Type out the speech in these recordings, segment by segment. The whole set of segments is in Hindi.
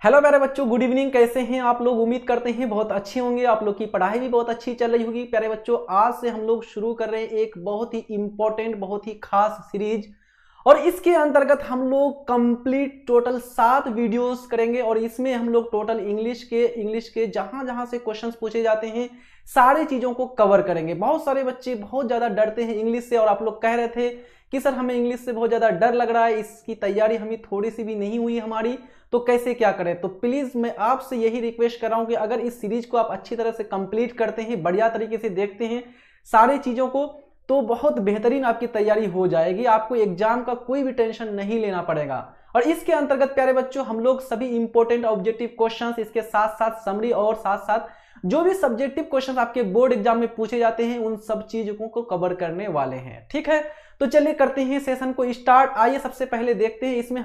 हेलो प्यारे बच्चों, गुड इवनिंग। कैसे हैं आप लोग? उम्मीद करते हैं बहुत अच्छे होंगे। आप लोग की पढ़ाई भी बहुत अच्छी चल रही होगी। प्यारे बच्चों, आज से हम लोग शुरू कर रहे हैं एक बहुत ही इंपॉर्टेंट, बहुत ही खास सीरीज, और इसके अंतर्गत हम लोग कंप्लीट टोटल 7 वीडियोस करेंगे। और इसमें हम लोग टोटल इंग्लिश के जहां जहां से क्वेश्चंस पूछे जाते हैं सारे चीजों को कवर करेंगे। बहुत सारे बच्चे बहुत ज्यादा डरते हैं इंग्लिश से, और आप लोग कह रहे थे कि सर हमें इंग्लिश से बहुत ज्यादा डर लग रहा है, इसकी तैयारी हमें थोड़ी सी भी नहीं हुई हमारी, तो कैसे क्या करें। तो प्लीज मैं आपसे यही रिक्वेस्ट कर रहा हूं कि अगर इस सीरीज को आप अच्छी तरह से कंप्लीट करते हैं, बढ़िया तरीके से देखते हैं सारी चीजों को, तो बहुत बेहतरीन आपकी तैयारी हो जाएगी। आपको एग्जाम का कोई भी टेंशन नहीं लेना पड़ेगा। और इसके अंतर्गत प्यारे बच्चों हम लोग सभी इंपॉर्टेंट ऑब्जेक्टिव क्वेश्चंस, इसके साथ साथ समरी और साथ साथ जो भी सब्जेक्टिव क्वेश्चंस आपके बोर्ड एग्जाम में पूछे जाते हैं उन सब चीजों को कवर करने वाले हैं। ठीक है, तो चलिए करते हैं सेशन को स्टार्ट। आइए सबसे पहले देखते हैं इसमें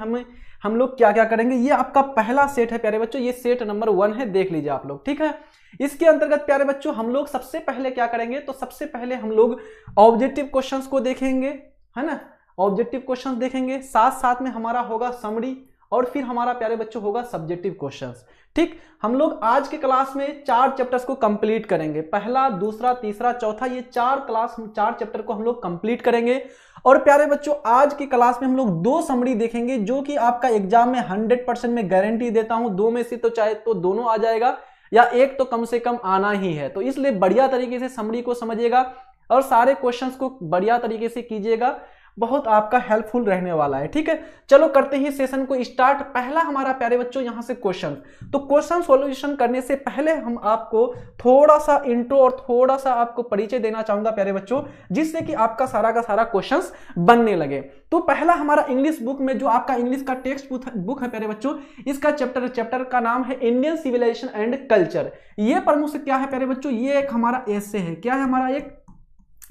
हम लोग क्या क्या करेंगे। ये आपका पहला सेट है प्यारे बच्चों, ये सेट नंबर 1 है, देख लीजिए आप लोग। ठीक है, इसके अंतर्गत प्यारे बच्चों हम लोग सबसे पहले क्या करेंगे, तो सबसे पहले हम लोग ऑब्जेक्टिव क्वेश्चंस को देखेंगे, है ना। ऑब्जेक्टिव क्वेश्चंस देखेंगे, साथ साथ में हमारा होगा समरी, और फिर हमारा प्यारे बच्चों होगा सब्जेक्टिव क्वेश्चंस। ठीक, हम लोग आज के क्लास में 4 चैप्टर्स को कंप्लीट करेंगे। पहला, दूसरा, तीसरा, चौथा, ये 4 चैप्टर को हम लोग कंप्लीट करेंगे। और प्यारे बच्चों आज की क्लास में हम लोग 2 समरी देखेंगे, जो कि आपका एग्जाम में 100% में गारंटी देता हूं, 2 में से तो चाहे तो दोनों आ जाएगा या एक तो कम से कम आना ही है। तो इसलिए बढ़िया तरीके से समरी को समझिएगा और सारे क्वेश्चंस को बढ़िया तरीके से कीजिएगा, बहुत आपका हेल्पफुल रहने वाला है। ठीक है, चलो करते हैं सेशन को स्टार्ट। पहला हमारा प्यारे बच्चों यहां से क्वेश्चन, तो क्वेश्चन सॉल्यूशन करने से पहले हम आपको थोड़ा सा इंट्रो और थोड़ा सा आपको परिचय देना चाहूंगा प्यारे बच्चों, जिससे कि आपका सारा का सारा क्वेश्चंस बनने लगे। तो पहला हमारा इंग्लिश बुक में जो आपका इंग्लिश का टेक्स्ट बुक है प्यारे बच्चों, इसका चैप्टर का नाम है इंडियन सिविलाइजेशन एंड कल्चर। ये प्रमुख क्या है प्यारे बच्चों, ये एक हमारा एसे है। क्या है हमारा? एक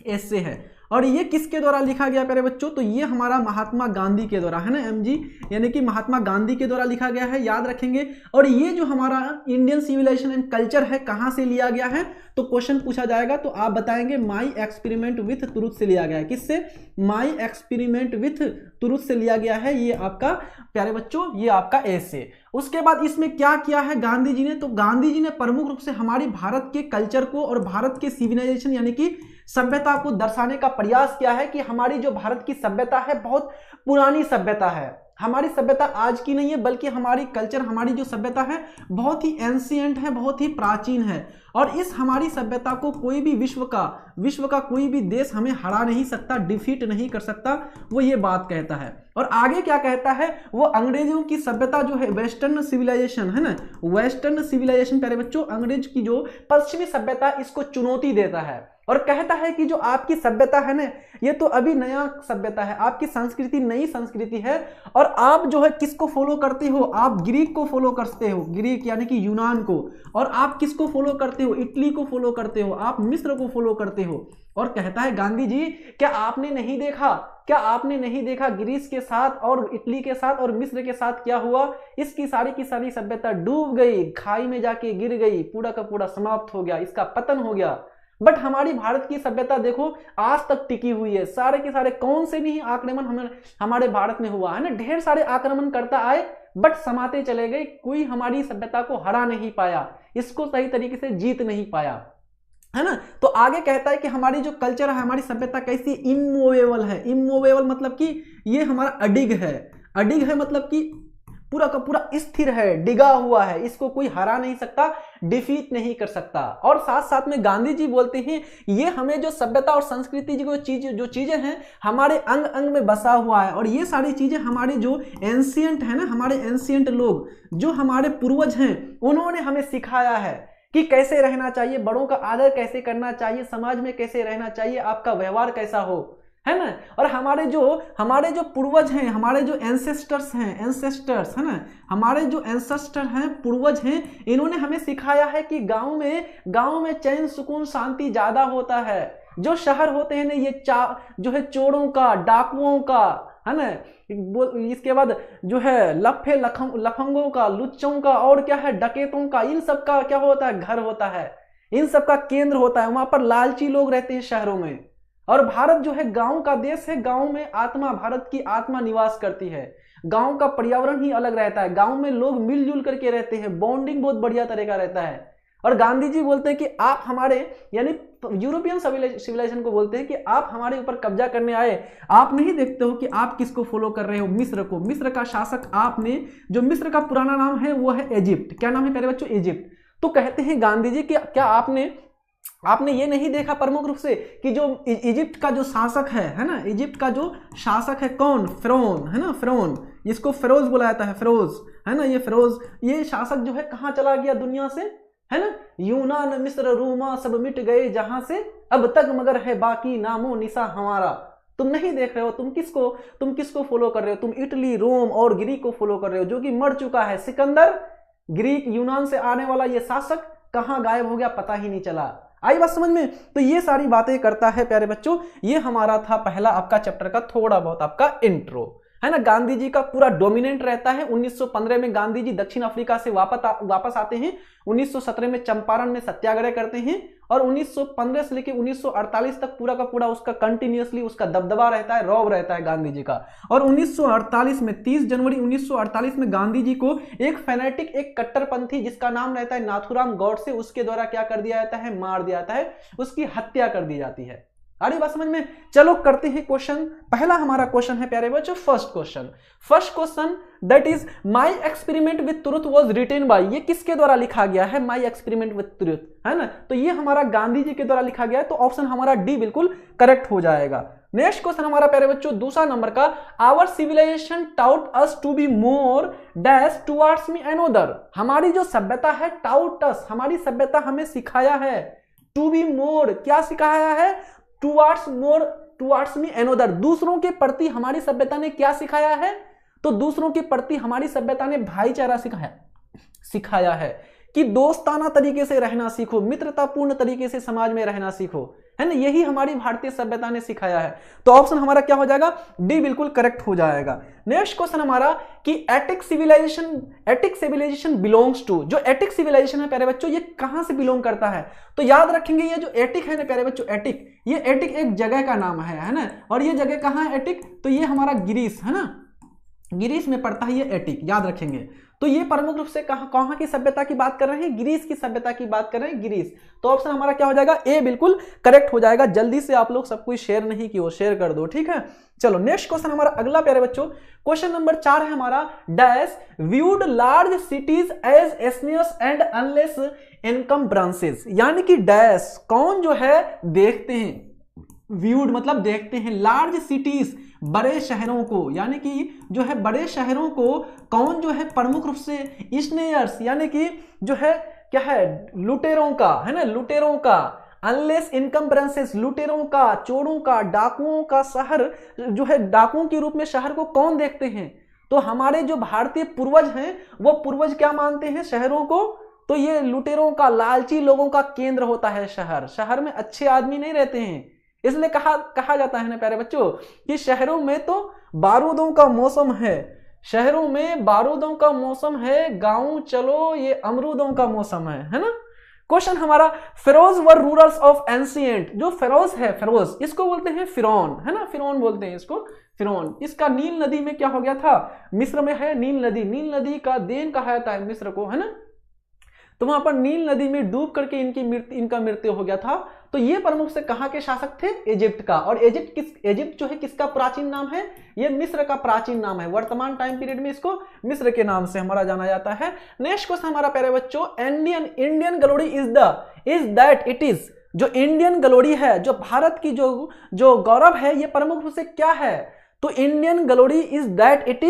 एसे है। और ये किसके द्वारा लिखा गया प्यारे बच्चों, तो ये हमारा महात्मा गांधी के द्वारा, है ना, एमजी, यानी कि महात्मा गांधी के द्वारा लिखा गया है, याद रखेंगे। और ये जो हमारा इंडियन सिविलाइजेशन एंड कल्चर है, कहां से लिया गया है, तो क्वेश्चन पूछा जाएगा तो आप बताएंगे माई एक्सपेरिमेंट विथ ट्रुथ से लिया गया है। किससे? माई एक्सपेरिमेंट विथ ट्रुथ से लिया गया है ये आपका प्यारे बच्चों, ये आपका एसे। उसके बाद इसमें क्या किया है गांधी जी ने, तो गांधी जी ने प्रमुख रूप से हमारी भारत के कल्चर को और भारत के सिविलाइजेशन यानी कि सभ्यता को दर्शाने का प्रयास किया है कि हमारी जो भारत की सभ्यता है बहुत पुरानी सभ्यता है। हमारी सभ्यता आज की नहीं है, बल्कि हमारी कल्चर, हमारी जो सभ्यता है बहुत ही एंशिएंट है, बहुत ही प्राचीन है। और इस हमारी सभ्यता को कोई भी विश्व का कोई भी देश हमें हरा नहीं सकता, डिफीट नहीं कर सकता, वो ये बात कहता है। और आगे क्या कहता है, वो अंग्रेजों की सभ्यता जो है, वेस्टर्न सिविलाइजेशन है ना, वेस्टर्न सिविलाइजेशन प्यारे बच्चों, अंग्रेज की जो पश्चिमी सभ्यता, इसको चुनौती देता है और कहता है कि जो आपकी सभ्यता है ना, ये तो अभी नया सभ्यता है, आपकी संस्कृति नई संस्कृति है, और आप जो है किसको फॉलो करते हो, आप ग्रीक को फॉलो करते हो, ग्रीक यानी कि यूनान को। और आप किसको फॉलो करते हो? इटली को फॉलो करते हो, आप मिस्र को फॉलो करते हो। और कहता है गांधी जी, क्या आपने नहीं देखा ग्रीस के साथ और इटली के साथ और मिस्र के साथ क्या हुआ? इसकी सारी की सारी सभ्यता डूब गई, खाई में जाके गिर गई, पूरा का पूरा समाप्त हो गया, इसका पतन हो गया। बट हमारी भारत की सभ्यता देखो आज तक टिकी हुई है। सारे के सारे कौन से नहीं आक्रमण हमारे भारत में हुआ है ना, ढेर सारे आक्रमण करता आए, बट समाते चले गए, कोई हमारी सभ्यता को हरा नहीं पाया, इसको सही तरीके से जीत नहीं पाया, है ना। तो आगे कहता है कि हमारी जो कल्चर है, हमारी सभ्यता कैसी? इमूवेबल है। इमूवेबल मतलब कि ये हमारा अडिग है। अडिग है मतलब कि पूरा का पूरा स्थिर है, डिगा हुआ है, इसको कोई हरा नहीं सकता, डिफीट नहीं कर सकता। और साथ साथ में गांधी जी बोलते हैं ये हमें जो सभ्यता और संस्कृति जो चीजें हैं हमारे अंग अंग में बसा हुआ है। और ये सारी चीजें हमारे जो एंशिएंट है ना, हमारे एंशिएंट लोग जो हमारे पूर्वज हैं, उन्होंने हमें सिखाया है कि कैसे रहना चाहिए, बड़ों का आदर कैसे करना चाहिए, समाज में कैसे रहना चाहिए, आपका व्यवहार कैसा हो, है ना। और हमारे जो पूर्वज हैं, हमारे जो एंसेस्टर्स है ना, हमारे जो एंसेस्टर हैं, पूर्वज हैं, इन्होंने हमें सिखाया है कि गांव में चैन सुकून शांति ज्यादा होता है। जो शहर होते हैं ना, ये जो है चोरों का, डाकुओं का, है ना, इसके बाद जो है लफे लफंगों का, लुच्चों का, और क्या है डकैतों का, इन सब का क्या होता है? घर होता है, इन सब का केंद्र होता है। वहां पर लालची लोग रहते हैं शहरों में। और भारत जो है गांव का देश है, गांव में भारत की आत्मा निवास करती है। गांव का पर्यावरण ही अलग रहता है, गांव में लोग मिलजुल करके रहते हैं, बॉन्डिंग बहुत बढ़िया तरह का रहता है। और गांधी जी बोलते हैं कि आप हमारे, यानी यूरोपियन सिविलाइजेशन को बोलते हैं कि आप हमारे ऊपर कब्जा करने आए, आप नहीं देखते हो कि आप किसको फॉलो कर रहे हो, मिस्र को। मिस्र का शासक आपने, जो मिस्र का पुराना नाम है वो है इजिप्ट। क्या नाम है प्यारे बच्चों? इजिप्ट। तो कहते हैं गांधी जी कि क्या आपने ये नहीं देखा प्रमुख रूप से कि जो इजिप्ट का जो शासक है ना, इजिप्ट का जो शासक है कौन? फिरौन, है ना, फिरौन, इसको फिरोज बुलाया जाता है, फिरोज, है ना, ये फिरोज, ये शासक जो है कहाँ चला गया दुनिया से, है ना, यूनान मिस्र रोमा सब मिट गए जहां से, अब तक मगर है बाकी नामो निशा हमारा। तुम नहीं देख रहे हो, तुम किसको फॉलो कर रहे हो? तुम इटली, रोम और ग्रीक को फॉलो कर रहे हो, जो कि मर चुका है। सिकंदर, ग्रीक यूनान से आने वाला ये शासक कहां गायब हो गया, पता ही नहीं चला। आई बात समझ में? तो ये सारी बातें करता है प्यारे बच्चों। ये हमारा था पहला आपका चैप्टर का थोड़ा बहुत आपका इंट्रो, है ना। गांधी जी का पूरा डोमिनेंट रहता है। 1915 में गांधी जी दक्षिण अफ्रीका से वापस आते हैं। 1917 में चंपारण में सत्याग्रह करते हैं और 1915 से लेकर 1948 तक पूरा का पूरा उसका कंटिन्यूअसली उसका दबदबा रहता है, रौब रहता है गांधी जी का। और 1948 में 30 जनवरी 1948 में गांधी जी को एक फैनेटिक, एक कट्टरपंथी जिसका नाम रहता है नाथुराम गौडसे, उसके द्वारा क्या कर दिया जाता है? मार दिया जाता है, उसकी हत्या कर दी जाती है। आ रही बात समझ में? चलो करते हैं क्वेश्चन। पहला हमारा क्वेश्चन है प्यारे बच्चों, first question that is my experiment with truth was written by. ये किसके द्वारा लिखा गया है? माई एक्सपेरिमेंट विथ ट्रुथ, है ना। तो ये हमारा गांधी जी के द्वारा लिखा गया है, तो ऑप्शन हमारा डी बिल्कुल करेक्ट हो जाएगा। नेक्स्ट क्वेश्चन हमारा प्यारे बच्चों दूसरा नंबर का, our civilization taught us to be more dash towards me another. हमारी जो सभ्यता है, टाउट अस, हमारी सभ्यता हमें सिखाया है, टू बी मोर, क्या सिखाया है? टुवर्ड्स मी अनदर, दूसरों के प्रति हमारी सभ्यता ने क्या सिखाया है? तो दूसरों के प्रति हमारी सभ्यता ने भाईचारा सिखाया है कि दोस्ताना तरीके से रहना सीखो, मित्रतापूर्ण तरीके से समाज में रहना सीखो, है ना। यही हमारी भारतीय सभ्यता ने सिखाया है। तो ऑप्शन हमारा क्या हो जाएगा? डी बिल्कुल करेक्ट हो जाएगा। नेक्स्ट क्वेश्चन हमारा कि एटिक सिविलाइजेशन बिलोंग्स टू। जो एटिक सिविलाइजेशन है प्यारे बच्चों, ये कहां से बिलोंग करता है? तो याद रखेंगे ये जो एटिक है ना प्यारे बच्चों, ये एटिक एक जगह का नाम है ना। और ये जगह कहां है एटिक? तो ये हमारा ग्रीस, है ना, ग्रीस में पड़ता है ये एटिक, याद रखेंगे। तो ये प्रमुख रूप से कहां की सभ्यता की बात कर रहे हैं? ग्रीस की सभ्यता की बात कर रहे हैं, ग्रीस। तो ऑप्शन हमारा क्या हो जाएगा? ए बिल्कुल करेक्ट हो जाएगा। जल्दी से आप लोग सब कुछ शेयर नहीं किए, शेयर कर दो, ठीक है। चलो नेक्स्ट क्वेश्चन हमारा अगला प्यारे बच्चों, क्वेश्चन नंबर 4 है हमारा, dash viewed large cities as एस्नियस एंड अनलेस इनकम ब्रांचेस। यानी कि डैश कौन जो है देखते हैं, व्यूड मतलब देखते हैं, लार्ज सिटीज बड़े शहरों को, यानी कि जो है बड़े शहरों को कौन जो है प्रमुख रूप से स्नेयर्स, यानी कि जो है क्या है, लुटेरों का, है ना, लुटेरों का, अनलेस इनकम ब्रांचेस, लुटेरों का, चोरों का, डाकुओं का शहर जो है, डाकुओं के रूप में शहर को कौन देखते हैं? तो हमारे जो भारतीय पूर्वज हैं वो पूर्वज क्या मानते हैं शहरों को? तो ये लुटेरों का, लालची लोगों का केंद्र होता है शहर। शहर में अच्छे आदमी नहीं रहते हैं, इसलिए कहा जाता है ना प्यारे बच्चों कि शहरों में तो बारूदों का मौसम है, शहरों में बारूदों का मौसम है, गांव चलो ये अमरूदों का मौसम है ना। क्वेश्चन हमारा, फेरोज वर रूलर्स ऑफ एंशिएंट। जो फेरोज है, फेरोज इसको बोलते हैं फिरौन, है ना, फिरौन बोलते हैं इसको, फिरौन। इसका नील नदी में क्या हो गया था? मिस्र में है नील नदी, नील नदी का देन कहा जाता है मिस्र को, है ना। तो वहां पर नील नदी में डूब करके इनका मृत्यु हो गया था। तो ये प्रमुख से कहां के शासक थे? इजिप्ट का। और इजिप्ट जो है किसका प्राचीन नाम है? ये मिस्र का प्राचीन नाम है। वर्तमान टाइम पीरियड में इसको मिस्र के नाम से हमारा जाना जाता है। नेक्स्ट क्वेश्चन हमारा प्यारे बच्चों, Indian glory is that it is. जो इंडियन ग्लोरी है, जो भारत की जो गौरव है, ये प्रमुख रूप से क्या है? तो Indian glory is that it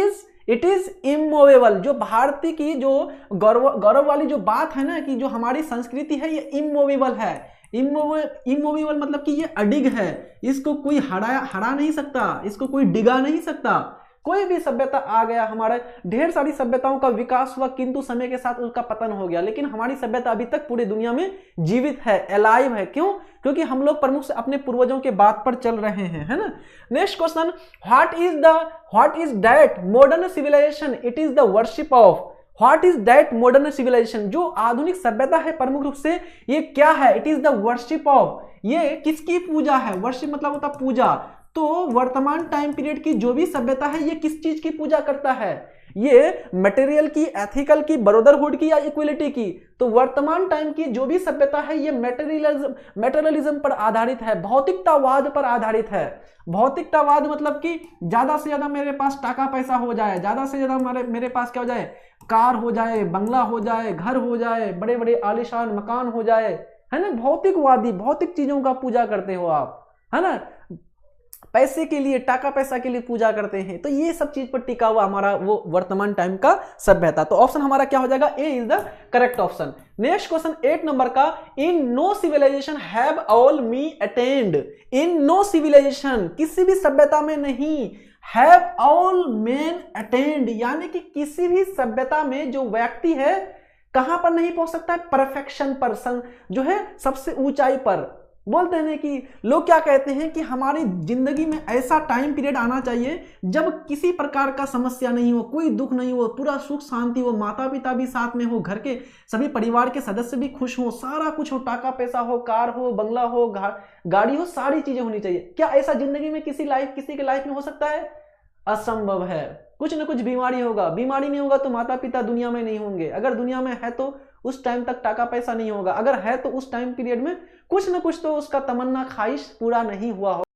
is immovable. जो भारतीय की जो गौरव वाली जो बात है ना, कि जो हमारी संस्कृति है ये इमूवेबल है। इमूवेबल मतलब कि ये अडिग है, इसको कोई हरा नहीं सकता, इसको कोई डिगा नहीं सकता। कोई भी सभ्यता आ गया, हमारे ढेर सारी सभ्यताओं का विकास हुआ, किंतु समय के साथ उसका पतन हो गया, लेकिन हमारी सभ्यता अभी तक पूरी दुनिया में जीवित है, अलाइव है। क्यों? क्योंकि हम लोग प्रमुख से अपने पूर्वजों के बात पर चल रहे हैं, है ना। Next question, what is that modern civilization? It is the worship of. What is that modern civilization? जो आधुनिक सभ्यता है प्रमुख रूप से ये क्या है? It is the worship of. ये किसकी पूजा है? वर्शिप मतलब होता पूजा। तो वर्तमान टाइम पीरियड की जो भी सभ्यता है ये किस चीज की पूजा करता है? ये मटेरियल की, एथिकल की, ब्रदरहुड की या इक्वलिटी की? तो वर्तमान टाइम की जो भी सभ्यता है ये मेटेरियलिज्म पर आधारित है, भौतिकतावाद पर आधारित है। भौतिकतावाद मतलब कि ज्यादा से ज्यादा मेरे पास टाका पैसा हो जाए, ज्यादा से ज्यादा मेरे पास क्या हो जाए, कार हो जाए, बंगला हो जाए, घर हो जाए, बड़े बड़े आलीशान मकान हो जाए, है ना। भौतिकवादी, भौतिक चीजों का पूजा करते हो आप, है ना। पैसे के लिए, टाका पैसा के लिए पूजा करते हैं। तो ये सब चीज पर टिका हुआ हमारा वो वर्तमान टाइम का सभ्यता। तो ऑप्शन हमारा क्या हो जाएगा? A is the correct option. Next question 8 number का, in no civilisation have all me attend. In no civilisation, किसी भी सभ्यता में नहीं, हैव ऑल मैन अटेंड, यानी कि किसी भी सभ्यता में जो व्यक्ति है कहां पर नहीं पहुंच सकता है? परफेक्शन पर, जो है सबसे ऊंचाई पर। बोलते हैं कि लोग क्या कहते हैं कि हमारी जिंदगी में ऐसा टाइम पीरियड आना चाहिए जब किसी प्रकार का समस्या नहीं हो, कोई दुख नहीं हो, पूरा सुख शांति हो, माता पिता भी साथ में हो, घर के सभी परिवार के सदस्य भी खुश हो, सारा कुछ हो, टाका पैसा हो, कार हो, बंगला हो, गाड़ी हो, सारी चीजें होनी चाहिए। क्या ऐसा जिंदगी में किसी के लाइफ में हो सकता है? असंभव है। कुछ ना कुछ बीमारी होगा, बीमारी नहीं होगा तो माता पिता दुनिया में नहीं होंगे, अगर दुनिया में है तो उस टाइम तक टाका पैसा नहीं होगा, अगर है तो उस टाइम पीरियड में कुछ ना कुछ तो उसका तमन्ना ख्वाहिश पूरा नहीं हुआ हो।